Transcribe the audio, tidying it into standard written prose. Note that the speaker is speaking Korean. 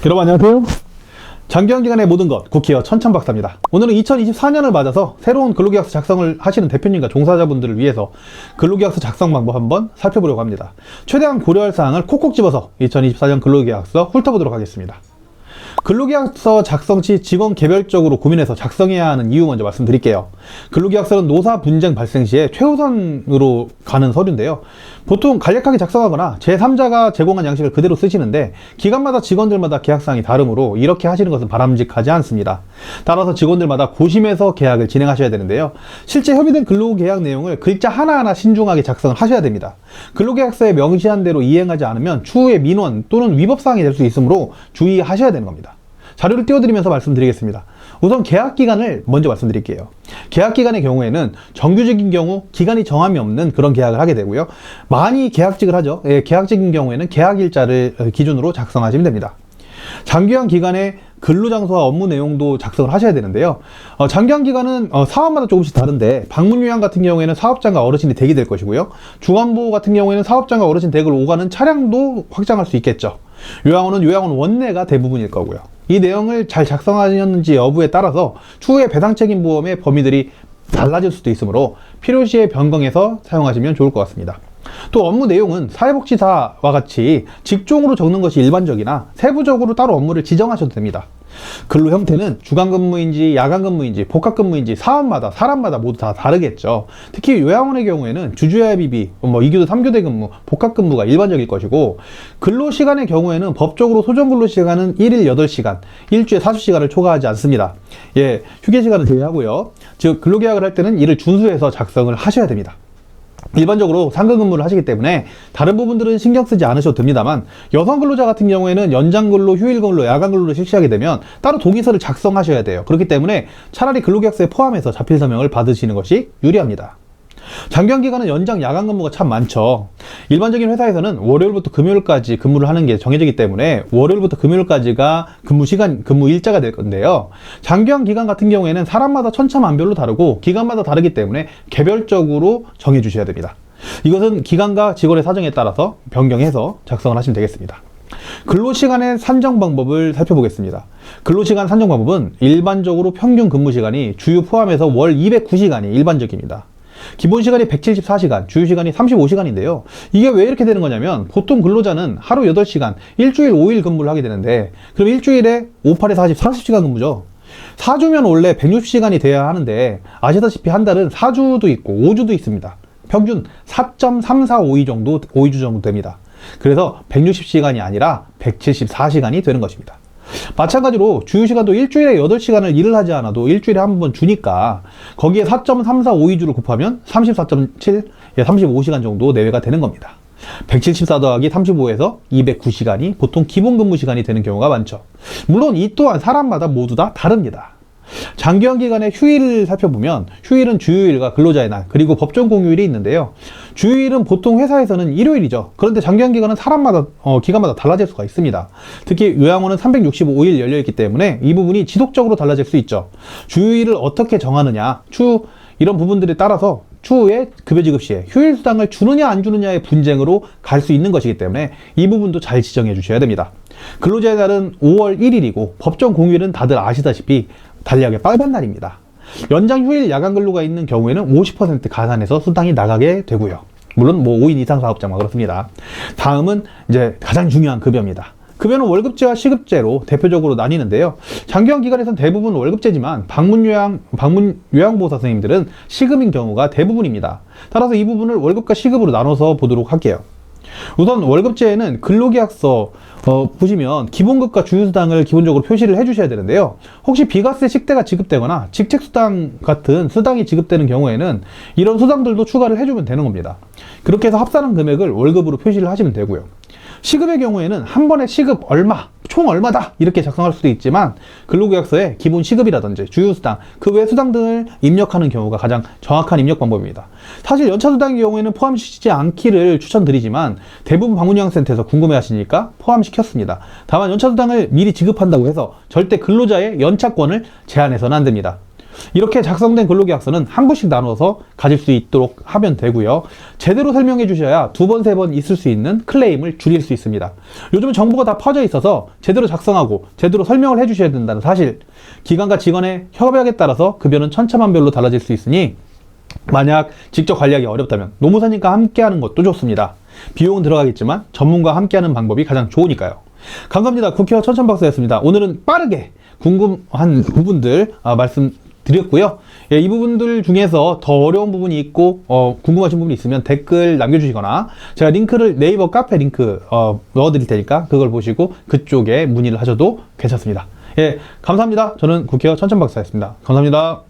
여러분 안녕하세요. 장기간의 모든 것 국회의원 천천박사입니다. 오늘은 2024년을 맞아서 새로운 근로계약서 작성을 하시는 대표님과 종사자분들을 위해서 근로계약서 작성 방법 한번 살펴보려고 합니다. 최대한 고려할 사항을 콕콕 집어서 2024년 근로계약서 훑어보도록 하겠습니다. 근로계약서 작성 시 직원 개별적으로 고민해서 작성해야 하는 이유 먼저 말씀드릴게요. 근로계약서는 노사 분쟁 발생 시에 최우선으로 가는 서류인데요. 보통 간략하게 작성하거나 제3자가 제공한 양식을 그대로 쓰시는데 기관마다 직원들마다 계약사항이 다르므로 이렇게 하시는 것은 바람직하지 않습니다. 따라서 직원들마다 고심해서 계약을 진행하셔야 되는데요. 실제 협의된 근로계약 내용을 글자 하나하나 신중하게 작성을 하셔야 됩니다. 근로계약서에 명시한 대로 이행하지 않으면 추후에 민원 또는 위법사항이 될 수 있으므로 주의하셔야 되는 겁니다. 자료를 띄워드리면서 말씀드리겠습니다. 우선 계약기간을 먼저 말씀드릴게요. 계약기간의 경우에는 정규직인 경우 기간이 정함이 없는 그런 계약을 하게 되고요. 많이 계약직을 하죠. 계약직인 경우에는 계약일자를 기준으로 작성하시면 됩니다. 장기간 기간에 근로장소와 업무 내용도 작성을 하셔야 되는데요. 장기간 기간은 사업마다 조금씩 다른데 방문요양 같은 경우에는 사업장과 어르신이 대기될 것이고요. 주간보호 같은 경우에는 사업장과 어르신 댁을 오가는 차량도 확장할 수 있겠죠. 요양원은 요양원 원내가 대부분일 거고요. 이 내용을 잘 작성하셨는지 여부에 따라서 추후에 배상책임보험의 범위들이 달라질 수도 있으므로 필요시에 변경해서 사용하시면 좋을 것 같습니다. 또 업무 내용은 사회복지사와 같이 직종으로 적는 것이 일반적이나 세부적으로 따로 업무를 지정하셔도 됩니다. 근로 형태는 주간근무인지 야간근무인지 복합근무인지 사업마다 사람마다 모두 다 다르겠죠. 특히 요양원의 경우에는 주주야비비, 2교대 3교대 근무, 복합근무가 일반적일 것이고 근로시간의 경우에는 법적으로 소정근로시간은 1일 8시간, 일주에 40시간을 초과하지 않습니다. 휴게시간을 제외하고요. 즉 근로계약을 할 때는 이를 준수해서 작성을 하셔야 됩니다. 일반적으로 상근근무를 하시기 때문에 다른 부분들은 신경 쓰지 않으셔도 됩니다만 여성 근로자 같은 경우에는 연장근로, 휴일근로, 야간근로를 실시하게 되면 따로 동의서를 작성하셔야 돼요. 그렇기 때문에 차라리 근로계약서에 포함해서 자필 서명을 받으시는 것이 유리합니다. 장기간 기간은 연장 야간 근무가 참 많죠. 일반적인 회사에서는 월요일부터 금요일까지 근무를 하는 게 정해지기 때문에 월요일부터 금요일까지가 근무 일자가 될 건데요. 장기간 기간 같은 경우에는 사람마다 천차만별로 다르고 기간마다 다르기 때문에 개별적으로 정해 주셔야 됩니다. 이것은 기관과 직원의 사정에 따라서 변경해서 작성을 하시면 되겠습니다. 근로시간의 산정 방법을 살펴보겠습니다. 근로시간 산정 방법은 일반적으로 평균 근무시간이 주유 포함해서 월 209시간이 일반적입니다. 기본시간이 174시간, 주유시간이 35시간인데요. 이게 왜 이렇게 되는 거냐면 보통 근로자는 하루 8시간, 일주일 5일 근무를 하게 되는데 그럼 일주일에 5, 8에 40시간 근무죠. 4주면 원래 160시간이 돼야 하는데 아시다시피 한 달은 4주도 있고 5주도 있습니다. 평균 4.3452 정도, 52주 정도 됩니다. 그래서 160시간이 아니라 174시간이 되는 것입니다. 마찬가지로 주유시간도 일주일에 8시간을 일을 하지 않아도 일주일에 한 번 주니까 거기에 4.3452주를 곱하면 34.7, 35시간 정도 내외가 되는 겁니다. 174 더하기 35에서 209시간이 보통 기본 근무 시간이 되는 경우가 많죠. 물론 이 또한 사람마다 모두 다 다릅니다. 장기간 기간의 휴일을 살펴보면 휴일은 주휴일과 근로자의 날 그리고 법정 공휴일이 있는데요. 주휴일은 보통 회사에서는 일요일이죠. 그런데 장기간 기간은 사람마다 기간마다 달라질 수가 있습니다. 특히 요양원은 365일 열려있기 때문에 이 부분이 지속적으로 달라질 수 있죠. 주휴일을 어떻게 정하느냐 이런 부분들에 따라서 추후에 급여지급 시에 휴일 수당을 주느냐 안 주느냐의 분쟁으로 갈 수 있는 것이기 때문에 이 부분도 잘 지정해 주셔야 됩니다. 근로자의 날은 5월 1일이고 법정 공휴일은 다들 아시다시피 달리하게 빨간 날입니다. 연장 휴일 야간 근로가 있는 경우에는 50% 가산해서 수당이 나가게 되고요. 물론 5인 이상 사업자만 그렇습니다. 다음은 이제 가장 중요한 급여입니다. 급여는 월급제와 시급제로 대표적으로 나뉘는데요. 장기간 기간에서는 대부분 월급제지만 요양보호사 선생님들은 시급인 경우가 대부분입니다. 따라서 이 부분을 월급과 시급으로 나눠서 보도록 할게요. 우선 월급제에는 근로계약서 보시면 기본급과 주휴수당을 기본적으로 표시를 해주셔야 되는데요. 혹시 비과세 식대가 지급되거나 직책수당 같은 수당이 지급되는 경우에는 이런 수당들도 추가를 해주면 되는 겁니다. 그렇게 해서 합산한 금액을 월급으로 표시를 하시면 되고요. 시급의 경우에는 한 번에 시급 얼마, 총 얼마다 이렇게 작성할 수도 있지만 근로계약서에 기본 시급이라든지 주휴수당, 그 외 수당 등을 입력하는 경우가 가장 정확한 입력 방법입니다. 사실 연차수당의 경우에는 포함시키지 않기를 추천드리지만 대부분 방문요양센터에서 궁금해하시니까 포함시켰습니다. 다만 연차수당을 미리 지급한다고 해서 절대 근로자의 연차권을 제한해서는 안 됩니다. 이렇게 작성된 근로계약서는 한 권씩 나눠서 가질 수 있도록 하면 되고요. 제대로 설명해 주셔야 두 번, 세 번 있을 수 있는 클레임을 줄일 수 있습니다. 요즘은 정보가 다 퍼져 있어서 제대로 작성하고 제대로 설명을 해 주셔야 된다는 사실, 기관과 직원의 협약에 따라서 급여는 천차만별로 달라질 수 있으니 만약 직접 관리하기 어렵다면 노무사님과 함께하는 것도 좋습니다. 비용은 들어가겠지만 전문가와 함께하는 방법이 가장 좋으니까요. 감사합니다. 국회의원 천천박사였습니다. 오늘은 빠르게 궁금한 부분들 말씀드렸고요. 예, 이 부분들 중에서 더 어려운 부분이 있고 궁금하신 부분이 있으면 댓글 남겨주시거나 제가 링크를 네이버 카페 링크 넣어드릴 테니까 그걸 보시고 그쪽에 문의를 하셔도 괜찮습니다. 예, 감사합니다. 저는 국회의원 천천박사였습니다. 감사합니다.